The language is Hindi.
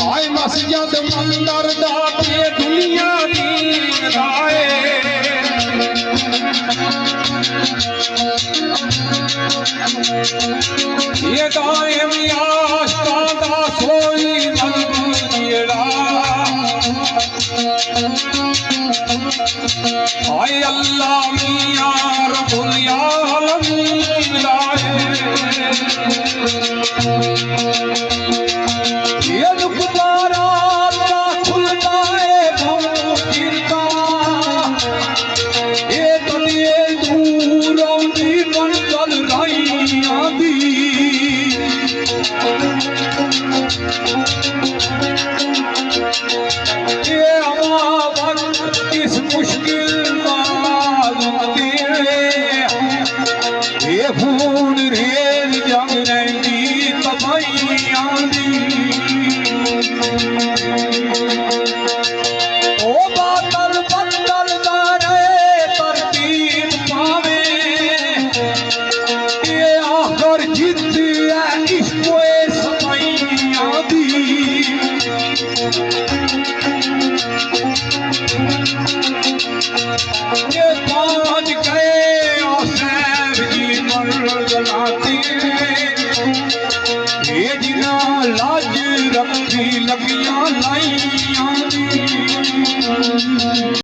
आए मस्जिद मंदिर दाते दुनिया दी राए ये दाए आशका दा सोई मंदिरा आए अल्लाह मियां रब्बुल आलमीन लाए ये दुखदारा खुलता है गिरता ये तलिए दूर आउंदी मंजल राइयां दी ये वक्त इस मुश्किल ये खून रेल जंग रही तबाहियां दी ओ बादल बदल दारे तरतीब पावे ये आखिर जिद है इश्क़ सफाइयां दी ये पाँच गए ये जिना लाज रखी लगिया